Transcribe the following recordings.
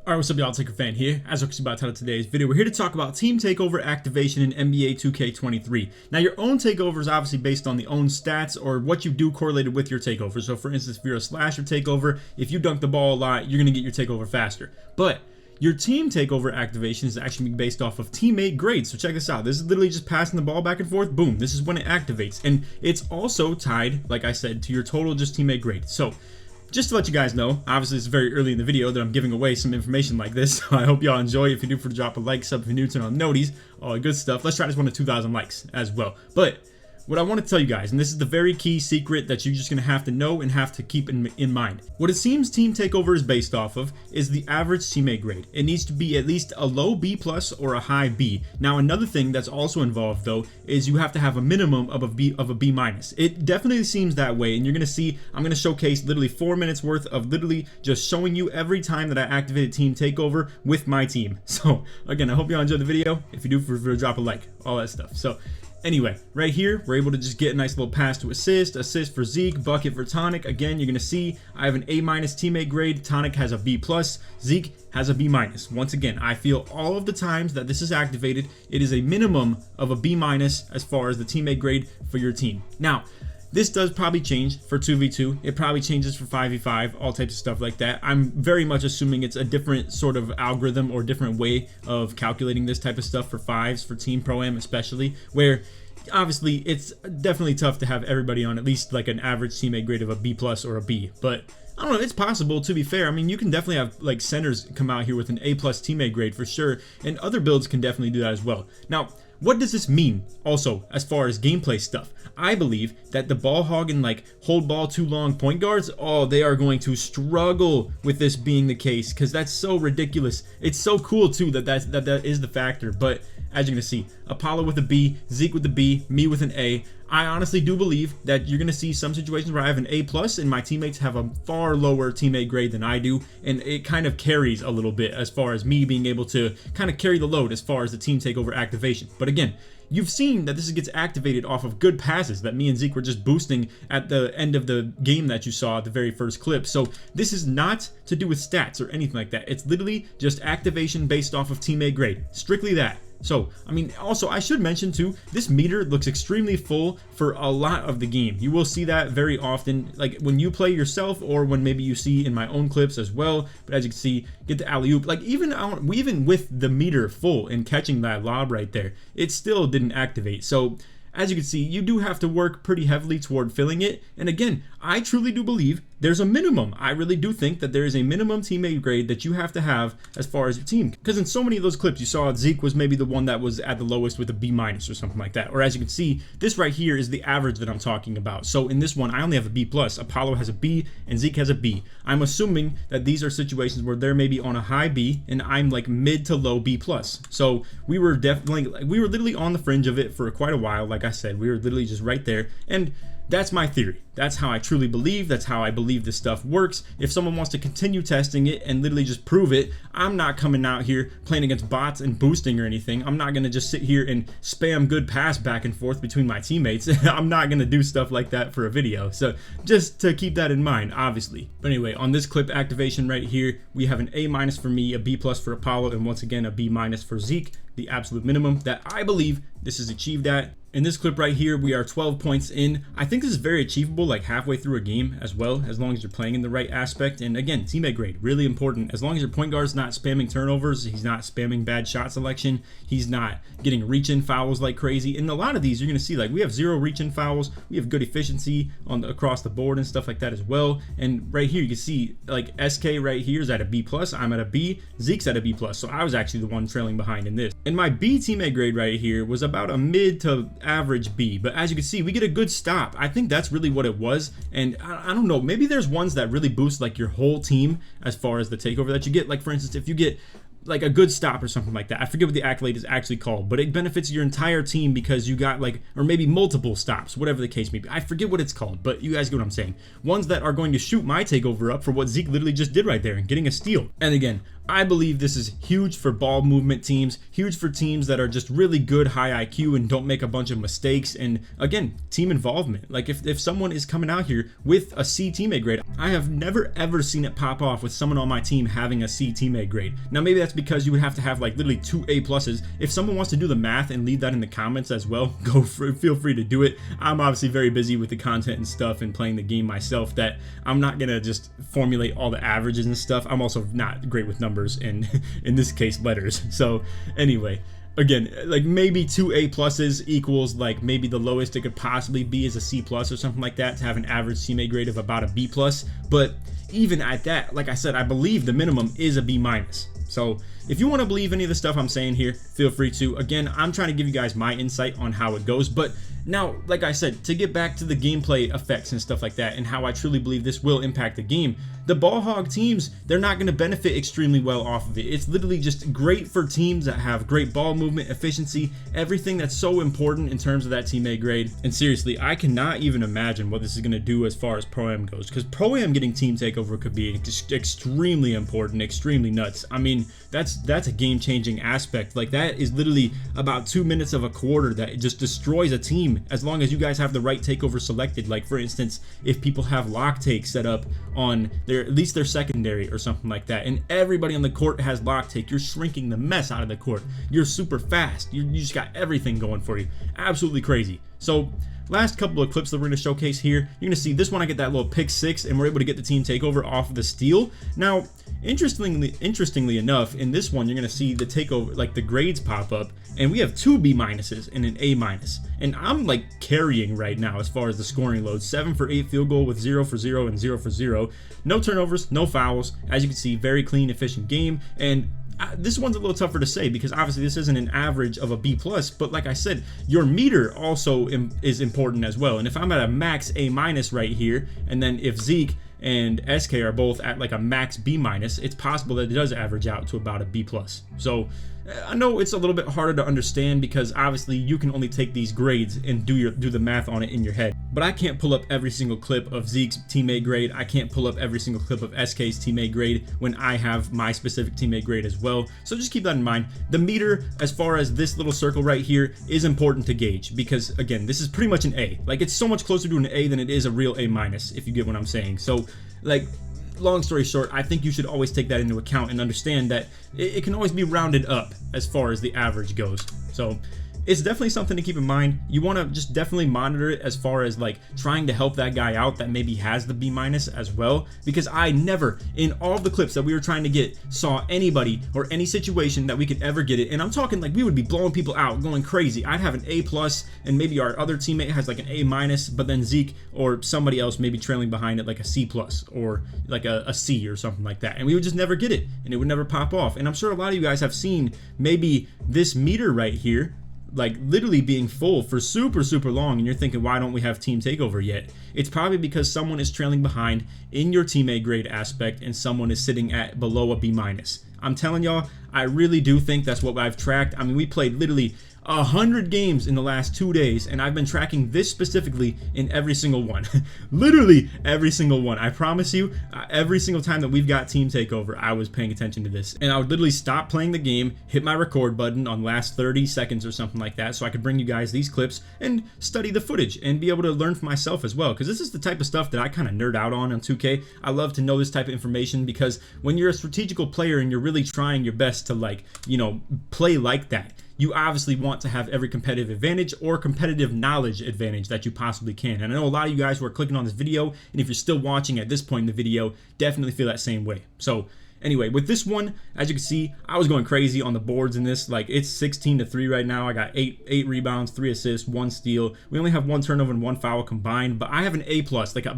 Alright, what's up y'all, LakerFan here. As you can see by the title of today's video, we're here to talk about team takeover activation in NBA 2K23. Now your own takeover is obviously based on the own stats or what you do correlated with your takeover. So for instance, if you're a slasher takeover, if you dunk the ball a lot, you're going to get your takeover faster. But your team takeover activation is actually based off of teammate grade. So check this out. This is literally just passing the ball back and forth. Boom. This is when it activates. And it's also tied, like I said, to your total just teammate grade. So just to let you guys know, obviously it's very early in the video that I'm giving away some information like this, so I hope y'all enjoy. If you do, drop a like, sub if you're new, turn on noties, all the good stuff. Let's try this one to 2,000 likes as well. But what I want to tell you guys, and this is the very key secret that you're just going to have to know and have to keep in mind. What it seems Team Takeover is based off of is the average teammate grade. It needs to be at least a low B plus or a high B. Now another thing that's also involved though is you have to have a minimum of a B minus. It definitely seems that way, and you're going to see, I'm going to showcase literally 4 minutes worth of literally just showing you every time that I activated Team Takeover with my team. So again, I hope y'all enjoyed the video. If you do, drop a like, all that stuff. So anyway, right here, we're able to just get a nice little pass to assist for Zeke, bucket for Tonic. Again, you're going to see I have an A- teammate grade. Tonic has a B+, Zeke has a B-. Once again, I feel all of the times that this is activated, it is a minimum of a B- as far as the teammate grade for your team. Now, this does probably change for 2v2. It probably changes for 5v5, all types of stuff like that. I'm very much assuming it's a different sort of algorithm or different way of calculating this type of stuff for fives, for Team Pro-Am especially, where obviously it's definitely tough to have everybody on at least like an average teammate grade of a B+ or a B. But I don't know, it's possible, to be fair. I mean, you can definitely have like centers come out here with an A+ teammate grade for sure, and other builds can definitely do that as well. Now, what does this mean also as far as gameplay stuff? I believe that the ball hogging, like hold ball too long point guards, oh, they are going to struggle with this being the case, because that's so ridiculous. It's so cool too that that is the factor. But as you're gonna see, Apollo with a B, Zeke with a B, me with an A. I honestly do believe that you're gonna see some situations where I have an A+ and my teammates have a far lower teammate grade than I do, and it kind of carries a little bit as far as me being able to kind of carry the load as far as the team takeover activation. But again, you've seen that this gets activated off of good passes that me and Zeke were just boosting at the end of the game that you saw at the very first clip. So this is not to do with stats or anything like that. It's literally just activation based off of teammate grade. Strictly that. So, I mean, also, I should mention too, this meter looks extremely full for a lot of the game. You will see that very often, like when you play yourself or when maybe you see in my own clips as well. But as you can see, get the alley-oop. Like even with the meter full and catching that lob right there, it still didn't activate. So as you can see, you do have to work pretty heavily toward filling it. And again, I truly do believe there's a minimum. I really do think that there is a minimum teammate grade that you have to have as far as your team. Because in so many of those clips, you saw Zeke was maybe the one that was at the lowest with a B- or something like that. Or as you can see, this right here is the average that I'm talking about. So in this one, I only have a B+. Apollo has a B and Zeke has a B. I'm assuming that these are situations where they're maybe on a high B and I'm like mid to low B+. So we were literally on the fringe of it for quite a while. Like I said, we were literally just right there. And that's my theory. That's how I truly believe. That's how I believe this stuff works. If someone wants to continue testing it and literally just prove it, I'm not coming out here playing against bots and boosting or anything. I'm not going to just sit here and spam good pass back and forth between my teammates. I'm not going to do stuff like that for a video. So just to keep that in mind, obviously. But anyway, on this clip activation right here, we have an A- for me, a B+ for Apollo, and once again, a B- for Zeke, the absolute minimum that I believe this is achieved at. In this clip right here, we are 12 points in. I think this is very achievable, like halfway through a game as well, as long as you're playing in the right aspect. And again, teammate grade, really important. As long as your point guard's not spamming turnovers, he's not spamming bad shot selection, he's not getting reach-in fouls like crazy. In a lot of these, you're gonna see like we have 0 reach-in fouls, we have good efficiency across the board and stuff like that as well. And right here, you can see like SK right here is at a B+, I'm at a B, Zeke's at a B+. So I was actually the one trailing behind in this. And my B teammate grade right here was about a mid to average B, but as you can see, we get a good stop. I think that's really what it was. And I don't know, maybe there's ones that really boost like your whole team as far as the takeover that you get. Like for instance, if you get like a good stop or something like that. I forget what the accolade is actually called, but it benefits your entire team because you got like, or maybe multiple stops, whatever the case may be. I forget what it's called, but you guys get what I'm saying. Ones that are going to shoot my takeover up for what Zeke literally just did right there and getting a steal. And again, I believe this is huge for ball movement teams, huge for teams that are just really good high IQ and don't make a bunch of mistakes, and again, team involvement. Like if someone is coming out here with a C teammate grade, I have never ever seen it pop off with someone on my team having a C teammate grade. Now maybe that's because you would have to have like literally 2 A pluses. If someone wants to do the math and leave that in the comments as well, feel free to do it. I'm obviously very busy with the content and stuff and playing the game myself that I'm not gonna just formulate all the averages and stuff. I'm also not great with numbers and in this case letters. So anyway, again, like maybe 2 A pluses equals like maybe the lowest it could possibly be is a C plus or something like that to have an average teammate grade of about a B plus. But even at that, like I said, I believe the minimum is a B minus. So if you want to believe any of the stuff I'm saying here, feel free to. Again, I'm trying to give you guys my insight on how it goes. But now, like I said, to get back to the gameplay effects and stuff like that and how I truly believe this will impact the game, the ball hog teams, they're not going to benefit extremely well off of it. It's literally just great for teams that have great ball movement, efficiency, everything that's so important in terms of that teammate grade. And seriously, I cannot even imagine what this is going to do as far as Pro-Am goes, because Pro-Am getting team takeover could be extremely important, extremely nuts. I mean, that's a game-changing aspect. Like that is literally about 2 minutes of a quarter that just destroys a team as long as you guys have the right takeover selected. Like for instance, if people have lock take set up on at least their secondary or something like that, and everybody on the court has lock take, you're shrinking the mess out of the court. You're super fast. You just got everything going for you. Absolutely crazy. So last couple of clips that we're going to showcase here, you're going to see this one. I get that little pick 6 and we're able to get the team takeover off of the steal. Now interestingly enough, in this one you're going to see the takeover, like the grades pop up, and we have 2 B minuses and an A minus, and I'm like carrying right now as far as the scoring load. 7 for 8 field goal with 0 for 0 and 0 for 0. No turnovers, no fouls. As you can see, very clean, efficient game. And this one's a little tougher to say because obviously this isn't an average of a B plus, but like I said, your meter also is important as well. And if I'm at a max A minus right here, and then if Zeke and SK are both at like a max B minus, it's possible that it does average out to about a B plus. So I know it's a little bit harder to understand because obviously you can only take these grades and do the math on it in your head. But I can't pull up every single clip of Zeke's teammate grade. I can't pull up every single clip of SK's teammate grade when I have my specific teammate grade as well. So just keep that in mind. The meter, as far as this little circle right here, is important to gauge because again, this is pretty much an A. Like it's so much closer to an A than it is a real A minus, if you get what I'm saying. So like, long story short, I think you should always take that into account and understand that it can always be rounded up as far as the average goes. So it's definitely something to keep in mind. You want to just definitely monitor it as far as like trying to help that guy out that maybe has the B minus as well, because I never in all of the clips that we were trying to get saw anybody or any situation that we could ever get it. And I'm talking like we would be blowing people out, going crazy. I'd have an A plus and maybe our other teammate has like an A minus, but then Zeke or somebody else maybe trailing behind it like a C plus or like a C or something like that, and we would just never get it and it would never pop off. And I'm sure a lot of you guys have seen maybe this meter right here like literally being full for super long, and you're thinking, why don't we have team takeover yet? It's probably because someone is trailing behind in your teammate grade aspect and someone is sitting at below a B minus. I'm telling y'all, I really do think that's what I've tracked. I mean, we played literally 100 games in the last 2 days, and I've been tracking this specifically in every single one. Literally every single one. I promise you, every single time that we've got team takeover, I was paying attention to this, and I would literally stop playing the game, hit my record button on the last 30 seconds or something like that, so I could bring you guys these clips and study the footage and be able to learn for myself as well, because this is the type of stuff that I kind of nerd out on 2K. I love to know this type of information because when you're a strategical player and you're really trying your best to, like, you know, play like that, you obviously want to have every competitive advantage or competitive knowledge advantage that you possibly can. And I know a lot of you guys who are clicking on this video, and if you're still watching at this point in the video, definitely feel that same way. So anyway, with this one, as you can see, I was going crazy on the boards in this. Like, it's 16-3 right now. I got 8 rebounds, 3 assists, 1 steal. We only have 1 turnover and 1 foul combined, but I have an A+, like a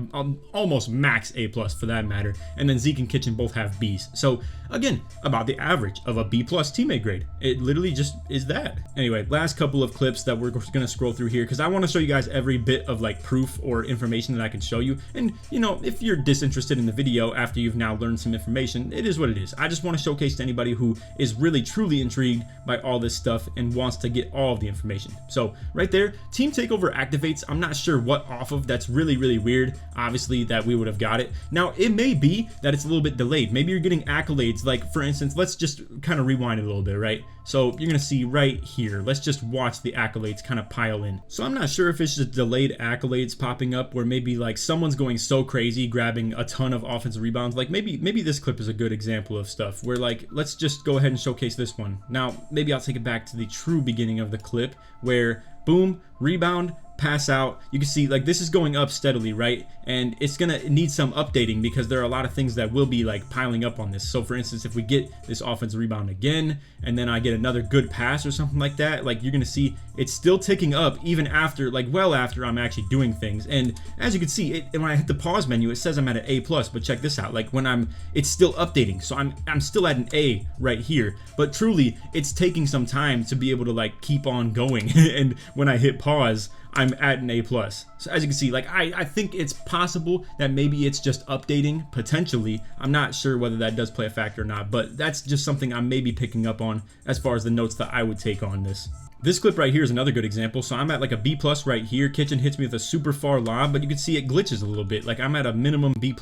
almost max A+ for that matter. And then Zeke and Kitchen both have Bs. So again, about the average of a B+ teammate grade. It literally just is that. Anyway, last couple of clips that we're gonna scroll through here because I want to show you guys every bit of like proof or information that I can show you. And you know, if you're disinterested in the video after you've now learned some information, it is is what it is. I just want to showcase to anybody who is really truly intrigued by all this stuff and wants to get all of the information. So right there, Team Takeover activates. I'm not sure what off of. That's really, really weird. Obviously that we would have got it. Now it may be that it's a little bit delayed. Maybe you're getting accolades. Like for instance, let's just kind of rewind it a little bit, right? So you're gonna see right here, let's just watch the accolades kind of pile in. So I'm not sure if it's just delayed accolades popping up, where maybe like someone's going so crazy grabbing a ton of offensive rebounds. Like maybe this clip is a good example of stuff where, like, let's just go ahead and showcase this one. Now maybe I'll take it back to the true beginning of the clip where boom, rebound, pass out. You can see like this is going up steadily, right? And it's gonna need some updating because there are a lot of things that will be like piling up on this. So for instance, if we get this offensive rebound again and then I get another good pass or something like that, like you're gonna see it's still ticking up even after, like well after I'm actually doing things. And as you can see, when I hit the pause menu, it says I'm at an A+, but check this out. Like when it's still updating, so I'm still at an A right here, but truly it's taking some time to be able to like keep on going. And when I hit pause, I'm at an A+. So as you can see, like I think it's possible that maybe it's just updating, potentially. I'm not sure whether that does play a factor or not, but that's just something I'm maybe picking up on as far as the notes that I would take on this. This clip right here is another good example. So I'm at like a B+ right here. Kitchen hits me with a super far lob, but you can see it glitches a little bit. Like I'm at a minimum B+.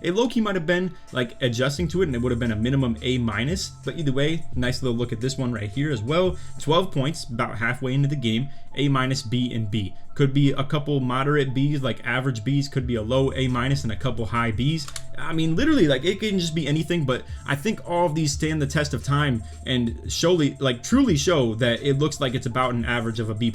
It low-key might have been like adjusting to it and it would have been a minimum A-, but either way, nice little look at this one right here as well. 12 points, about halfway into the game. A-, B, and B. Could be a couple moderate B's, like average B's, could be a low A- and a couple high B's. I mean, literally, like it can just be anything, but I think all of these stand the test of time and truly show that it looks like it's about an average of a B+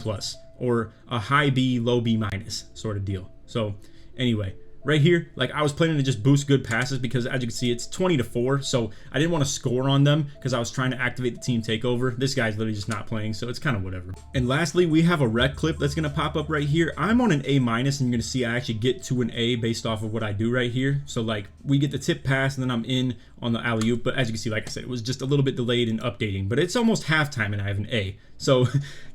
or a high B, low B- sort of deal. So anyway, right here, like I was planning to just boost good passes because as you can see, it's 20-4. So I didn't want to score on them because I was trying to activate the team takeover. This guy's literally just not playing, so it's kind of whatever. And lastly, we have a rec clip that's going to pop up right here. I'm on an A-, and you're going to see I actually get to an A based off of what I do right here. So like we get the tip pass and then I'm in on the alley-oop. But as you can see, like I said, it was just a little bit delayed in updating, but it's almost halftime and I have an A. So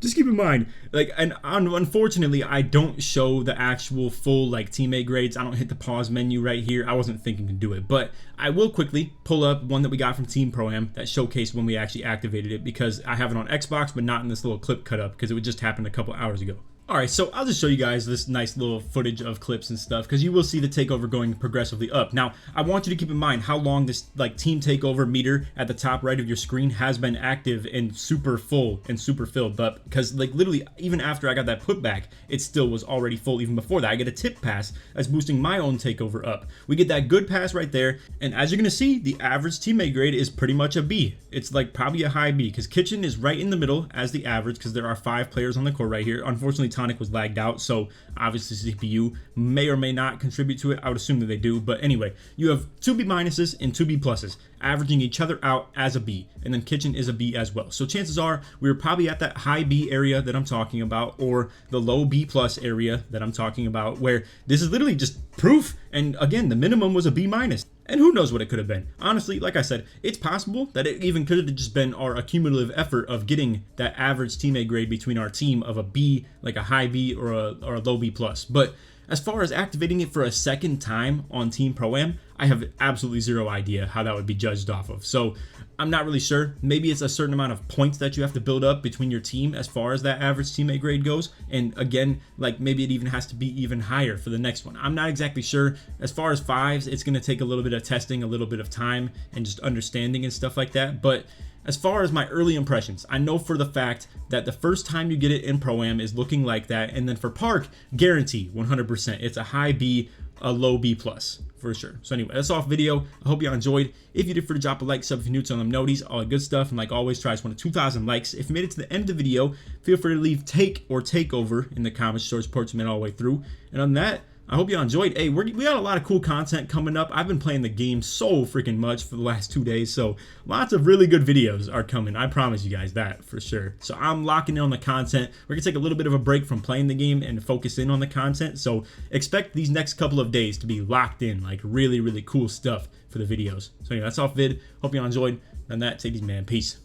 just keep in mind, like, and unfortunately, I don't show the actual full like teammate grades. I don't hit the pause menu right here. I wasn't thinking to do it, but I will quickly pull up one that we got from Team Pro-Am that showcased when we actually activated it because I have it on Xbox, but not in this little clip cut up because it would just happened a couple hours ago. Alright, so I'll just show you guys this nice little footage of clips and stuff because you will see the takeover going progressively up. Now, I want you to keep in mind how long this like team takeover meter at the top right of your screen has been active and super full and super filled up because like literally even after I got that putback, it still was already full even before that. I get a tip pass that's boosting my own takeover up. We get that good pass right there, and as you're gonna see, the average teammate grade is pretty much a B. It's like probably a high B because Kitchen is right in the middle as the average because there are 5 players on the court right here. Unfortunately, Tonic was lagged out, so obviously CPU may or may not contribute to it. I would assume that they do, but anyway, you have 2 B- and 2 B+, averaging each other out as a B, and then Kitchen is a B as well. So chances are we were probably at that high B area that I'm talking about, or the low B+ area that I'm talking about, where this is literally just proof, and again, the minimum was a B-. And who knows what it could have been. Honestly, like I said, it's possible that it even could have just been our accumulative effort of getting that average teammate grade between our team of a B, like a high B or a low B+. But as far as activating it for a second time on Team Pro-Am, I have absolutely zero idea how that would be judged off of. So I'm not really sure. Maybe it's a certain amount of points that you have to build up between your team as far as that average teammate grade goes. And again, like maybe it even has to be even higher for the next one. I'm not exactly sure. As far as 5s, it's going to take a little bit of testing, a little bit of time, and just understanding and stuff like that. But as far as my early impressions, I know for the fact that the first time you get it in Pro-Am is looking like that. And then for Park, guarantee 100%. It's a high B, a low B+ for sure. So anyway, that's off video. I hope y'all enjoyed. If you did, drop a like, sub if you're new to them noties, all the good stuff. And like always, try to want 2,000 likes. If you made it to the end of the video, feel free to leave take or takeover in the comments. Show support to me all the way through. And on that, I hope y'all enjoyed. Hey, we got a lot of cool content coming up. I've been playing the game so freaking much for the last 2 days, so lots of really good videos are coming. I promise you guys that for sure. So I'm locking in on the content. We're gonna take a little bit of a break from playing the game and focus in on the content. So expect these next couple of days to be locked in, like really, really cool stuff for the videos. So anyway, that's off vid. Hope y'all enjoyed. And that, take these, man. Peace.